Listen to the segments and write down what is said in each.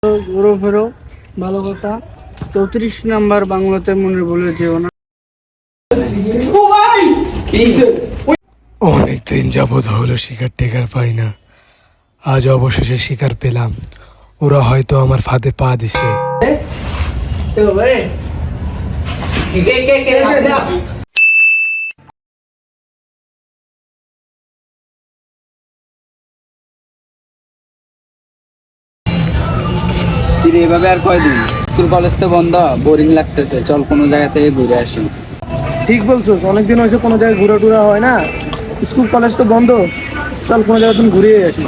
ঘুরো ফেরো, ভালো কথা। 34 নাম্বার বাংলাতে মনে বলে যেও না। অনেকদিন যাবৎ হলো শিকার টেকার পাই না, আজ অবশেষে শিকার পেলাম। ওরা হয়তো আমার ফাঁদে পা দিছে। এভাবে আর কয়দিন? স্কুল কলেজ তো বন্ধ, বোরিং লাগতেছে, চল কোনো জায়গা থেকে ঘুরে আসি। ঠিক বলছোস, অনেকদিন হয়েছে কোনো জায়গায় ঘুরা টুরা হয় না। স্কুল কলেজ তো বন্ধ, চল কোনো জায়গায় তুমি ঘুরিয়ে আসি।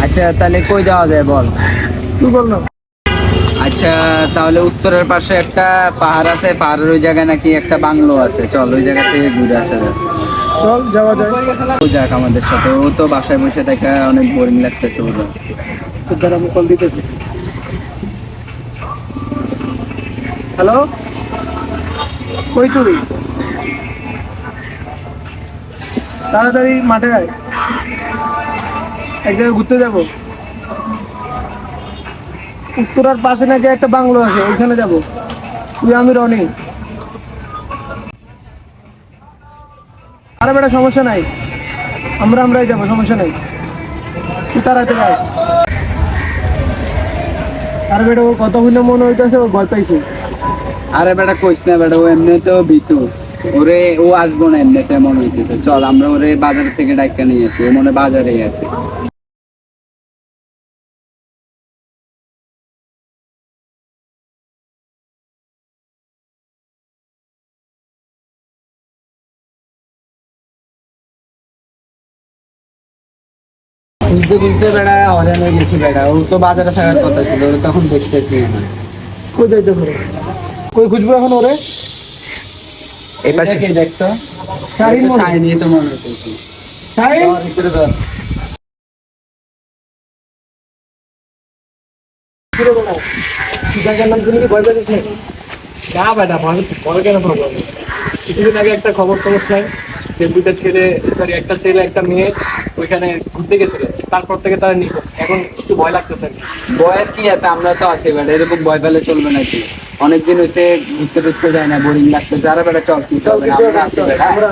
আচ্ছা তাহলে কই যাওয়া যায় বল? তুই বল না। আচ্ছা তাহলে উত্তরের পাশে একটা পাহাড় আছে, পাহাড়ের ওই জায়গায় নাকি একটা বাংলো আছে, চল ওই জায়গা থেকে ঘুরে আসা যায়। চল যাওয়া যায়। ও যাক আমাদের সাথে, ও তো বাসায় বসে থেকে অনেক বোরিং লাগতেছে ওদের। তোর দ্বারা আমি কল দিতেছি। হ্যালো, কই তুই? তাড়াতাড়ি মাঠে আয়, এক জায়গায় ঘুরতে যাবো। উত্তরার পাশে নাকি একটা বাংলো আছে, ওইখানে যাবো। তুই আমি রনি। আরে বেটা সমস্যা নাই, আমরাই যাবো, সমস্যা নাই। তুই তাড়াতাড়ি আয়। আরে বেটা ওর কথা শুনে মনে হইতেছে ও ভয় পাইছে। আরে বেটা কইস না বেটা, ও এমনিতেও ভীতু, ওরে ও আসবো না এমনিতে মনে হইতেছে। চল আমরা ওরে বাজার থেকে ডাক্কা নিয়ে আসি, ও মনে বাজারেই আছে। বুঝতে বুঝতে বেড়া হরেন হয়ে গেছি বেড়া, ও তো বাজারে থাকার কথা ছিল, ওরা তখন দেখতেছি না। কই যাইতে পারে? কই খুঁজবো এখন ওরে? এই পাশে কে দেখতো? শাহিন মনে হয়। শাহিন নিয়ে তো মনে হইতেছে। শাহিন? ভিতরে ধর। কি রে বেটা? তুই জায়গার নাম শুনে কি ভয় পাইছিস নাকি? না বেটা, ভয় কেন পাবো? কিছুদিন আগে একটা খবর টবর নাই যে একটা ছেলে একটা মেয়ে ওইখানে ঘুরতে গেছিল, তারপর থেকে তারা নিখোঁজ। এখন একটু ভয় লাগতেছে আর কি। ভয়ের কি আছে, আমরা তো আছি বেটা, এরকম ভয় পেলে চলবে নাকি? অনেকদিন হয়েছে ঘুরতে টুরতে যায় না, বোরিং লাগতেছে। আরে বেটা চল, কি চল হবে, কিছু আমরা আছি বেটা। আমরা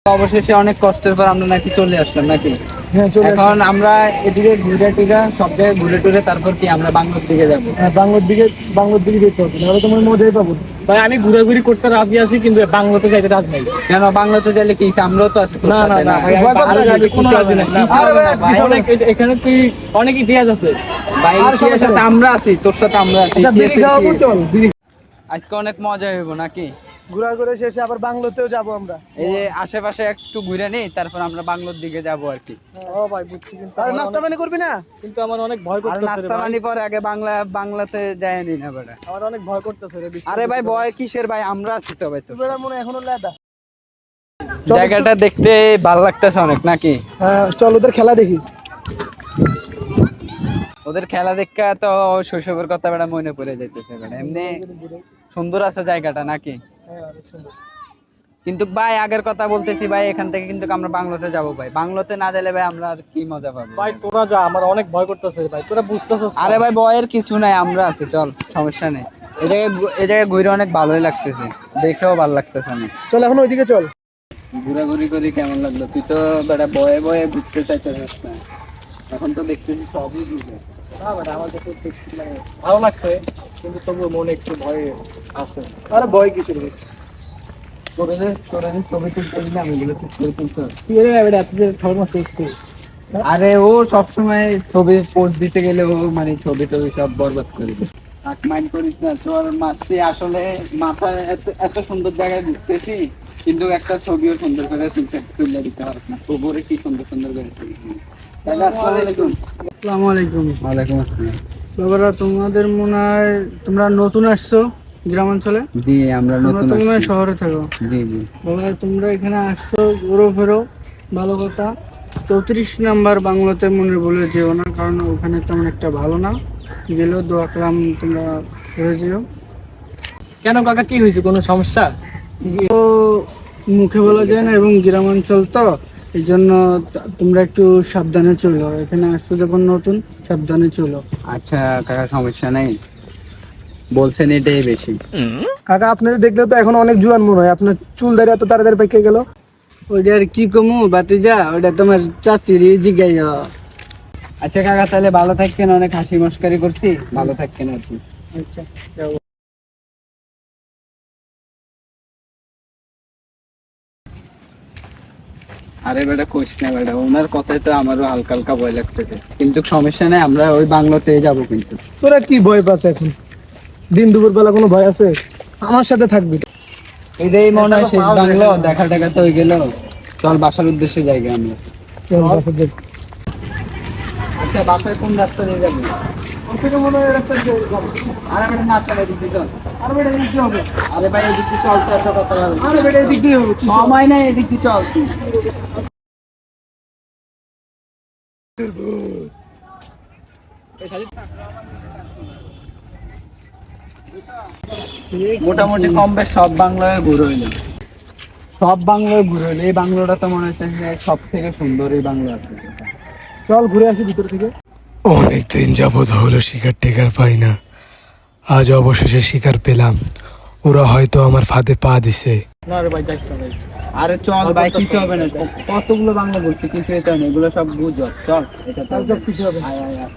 অবশেষে অনেক কষ্টের পর আমরা নাকি চলে আসলাম নাকি। হ্যাঁ চলে আসি। এখন আমরা এদিকে ঘুরে টুরে সব জায়গায় ঘুরে টুরে তারপর কি আমরা বাংলোর দিকে যাবো। হ্যাঁ, বাংলোর দিকে যেতে হবে, নাহলে তোমার মজাই পাবো না। ভাই আমি ঘোরাঘুরি করতে রাজি আছি, কিন্তু বাংলাতে যাইতে রাজি নাই। কেন বাংলাতে গেলে কি হইছে? আমরাও তো আছি তোর না, সাথে না, না। ভাই, আমি আরে যাবে, কোনো কিছু রাজি হবে না, না। কিছু হবে না ভাই। এখানে তুই অনেক ইতিহাস আছে ভাই ইতিহাস আছে, আমরা আছি তোর সাথে, আমরা আছি। আচ্ছা, বিড়ি ইতিহাসের খাওয়াবো, কি? চল বিড়ি। আজকে অনেক মজা হইব নাকি? ঘোরা করে শেষে আবার বাংলোতেও যাবো আমরা। এই যে আশেপাশে একটু ঘুরে নেই, তারপর আমরা বাংলোর দিকে যাবো আর কি। ও ভাই বুঝছি, কিন্তু আর আমার নাস্তা পানি করবি না? কিন্তু আমার অনেক ভয় আর করতেছে রে নাস্তা ভাই। পানি পরে আগে বাংলাতে যায়নি না বেটা। আমার অনেক ভয় করতেছে রে, বিশ্বাস আরে ভাই করতে ভয় কিসের ভাই, আমরা আছি তো ভাই। তো তুই বেড়া মনে হয় এখনো লেদা। জায়গাটা দেখতে ভালো লাগতেছে অনেক নাকি? হ্যাঁ চল ওদের খেলা দেখি। ওদের খেলা দেখা তো শৈশবের কথা বেটা মনে পড়ে যাইতেছে বেটা। এমনি সুন্দর আছে জায়গাটা নাকি? হ্যাঁ অনেক সুন্দর। কিন্তু ভাই আগের কথা বলতেছি ভাই, এখান থেকে কিন্তু আমরা বাংলোতে যাবো ভাই। বাংলোতে না গেলে ভাই আমরা আর কি মজা পাবো ভাই তোরা যা, আমার অনেক ভয় করতেছে রে ভাই, তোরা বুঝতেছস না? আরে ভাই ভয়ের কিছু নাই, আমরা আছি, চল সমস্যা নেই। এই জায়গায় ঘুরে অনেক ভালোই লাগতেছে, দেখেও ভালো লাগতেছে অনেক। চল এখন ওইদিকে চল। ঘোরাঘুরি করে কেমন লাগলো? তুই তো বেটা ভয়ে ভয়ে ঘুরতে চাইতেছিস না, এখন তো দেখতেছি সবই বুঝে। না বেটা আমার কাছে মানে ভালো লাগছে, কিন্তু তবুও মনে একটু ভয় আছে। আরে ভয় কিসের? তোরে ছবি তুলতে না আমি এগুলো ঠিক করে তুলতে হবে। কি রে বেটা তুই ধর্ম দেখতে আরে ও সবসময় ছবি পোস্ট দিতে গেলে ও মানে ছবি টবি সব বরবাদ করে দেয়। আর মাইন্ড করিস না, তোর মাসি আসলে মাথায় এত সুন্দর জায়গায় ঘুরতেছি, কিন্তু একটা ছবিও সুন্দর করে তুলে দিতে পারছ না। খবরে কি সুন্দর সুন্দর করে ছবি। তাহলে আসসালামু আলাইকুম। আসসালামু আলাইকুম। ওয়ালাইকুম আসসালাম। বাবারা, তোমাদের মনে হয় তোমরা নতুন আসছো গ্রামাঞ্চলে, জি আমরা তোমরা নতুন তো মনে হয় আসছি। শহরে থাকো। জি জি। বাবা, তোমরা এখানে আসছো ঘুরো ফেরো, ভালো কথা। 34 নাম্বার বাংলাতে মনে বলে যেও না, কারণ ওখানে তেমন একটা ভালো না। গেলেও দোয়া কালাম তোমরা হয়ে যেও। কেন কাকা, কি হয়েছে, কোনো সমস্যা? তো মুখে বলা যায় না, এবং গ্রামাঞ্চল তো এই জন্য তোমরা একটু সাবধানে চলো। এখানে আসছো যখন নতুন, সাবধানে চলো। আচ্ছা কাকা, সমস্যা নাই, বলছেন এটাই বেশি। কাকা আপনারা দেখলে তো এখন অনেক জুয়ান মনে হয়, আপনার চুল দাঁড়িয়ে এত তাড়াতাড়ি পেকে গেল। ওইটা আর কি কমু বাতিজা, ওইটা তোমার চাচির জিগাই। আচ্ছা কাকা, তাহলে ভালো থাকেন, অনেক হাসি মস্কারি করছি, ভালো থাকেন আর কি। আচ্ছা। আরে বেটা কইস না বেটা, ওনার কথায় তো আমারও হালকা হালকা ভয় লাগতেছে, কিন্তু সমস্যা নাই, আমরা ওই বাংলোতে যাব। কিন্তু তোরা কি ভয় পাস এখন? দিন দুপুর বেলা কোনো ভয় আছে? আমার সাথে থাকবি। এটাই মনে হয় শেষ বাংলো, দেখা টাকা তো হয়ে গেল। চল বাসার উদ্দেশ্যে জায়গা আমরা। আচ্ছা বাসায় কোন রাস্তা দিয়ে যাবি? মনে হয় রাস্তা আরে বেটা না, চল এদিক দিয়ে চল। আর বেটা এদিক দিয়ে হবে। আরে ভাই এদিক দিয়ে চল, তো এত কথা বলে। আরে বেটা এদিক দিয়ে হবে। সময় নাই, এদিক দিয়ে চল তুই। মোটামুটি কম বেশ সব বাংলায় ঘুরে হইলো, সব বাংলায় ঘুরে হইলো। এই বাংলোটা তো মনে হচ্ছে যে সব থেকে সুন্দর এই বাংলো আছে। চল ঘুরে আসি ভিতর থেকে। অনেকদিন যাবৎ হলো শিকার টেকার পাই না, আজ অবশেষে শিকার পেলাম। ওরা হয়তো আমার ফাঁদে পা দিছে। না রে ভাই, যাইস না ভাই। আরে চল ভাই, কিছু হবে না। কতগুলো বাংলা বলছি, কিছু এটা নেই, এগুলো সব গুজব। চল এটা তো সব কিছু হবে। আয় আয় আয়।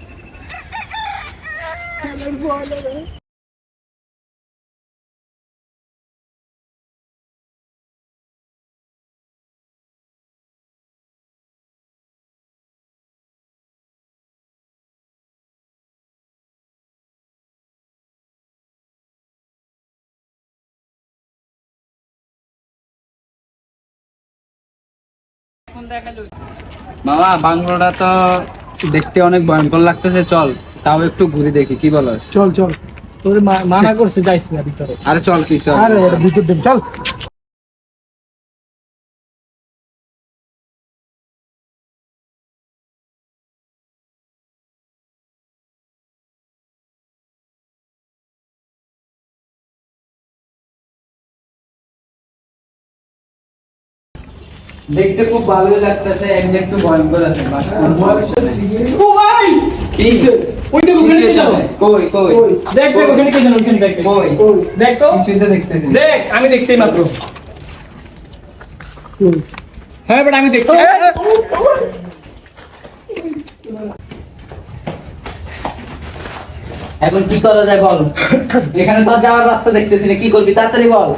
মামা বাংলোটা তো দেখতে অনেক ভয়ঙ্কর লাগতেছে, চল তাও একটু ঘুরে দেখি, কি বলস? চল চল। তোর মানা করছে যাইস না ভিতরে। আরে চল, কিছু হবে আরে না। বেটা ভিতর দিন চল। দেখতে খুব ভালোই লাগতেছে, এমনি একটু ভয়ঙ্কর আছে। ও ভাই, কি? ওই দেখো ওখানে কি জানো? কই কই? দেখ দেখ ওখানে কি জানো, ওখানে দেখ। কই? দেখ তো, কিছুই তো দেখতেছি না। দেখ আমি দেখছি এই মাত্র। হ্যাঁ বেটা আমি দেখছি। এখন কি করা যায় বল? এখানে তো যাওয়ার রাস্তা দেখতেছি না, কি করবি তাড়াতাড়ি বল।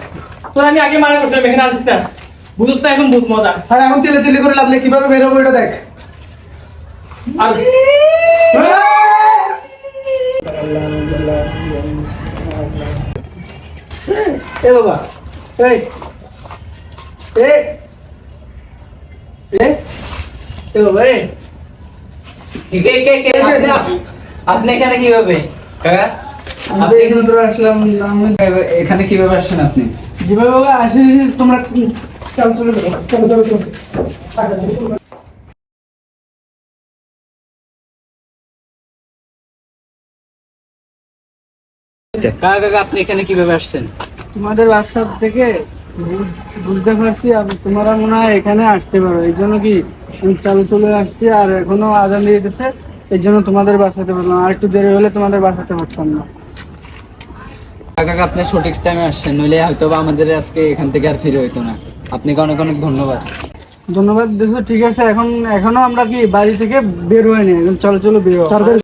তোর আমি আগে মানা করছিলাম এখানে আসিস না, বুঝছ না? এখন বুঝ মজা। আরে এখন চিল্লে চিল্লি করে লাভ নেই, কিভাবে বেরোবো এটা দেখ। আর এ বাবা, এই এ এ এ বাবা, আপনি এখানে কিভাবে? কাকা, আমি এখানে ধরে আসলাম। আমি এখানে কিভাবে আসছেন আপনি? যেভাবে বাবা আসি, তোমরা চল চলে যাও। চলো চলো চলো। কাকা আপনি এখানে কিভাবে আসছেন? তোমাদের ব্যবসা থেকে বুঝতে পারছি তোমরা মনে হয় এখানে আসতে পারো, এই জন্য কি আমি চালু চলে আসছি। আর এখনো আজান দিয়ে দিতেছে, এই জন্য তোমাদের বাঁচাতে পারলাম। আর একটু দেরি হলে তোমাদের বাঁচাতে পারতাম না। কাকা আপনি সঠিক টাইমে আসছেন, নইলে হয়তো বা আমাদের আজকে এখান থেকে আর ফিরে হইতো না। আপনাকে অনেক অনেক ধন্যবাদ। ধন্যবাদ দিছো, ঠিক আছে। এখনো আমরা কি বাড়ি থেকে বের হয়নি, এখন চলো চলো বের হও। সরকারি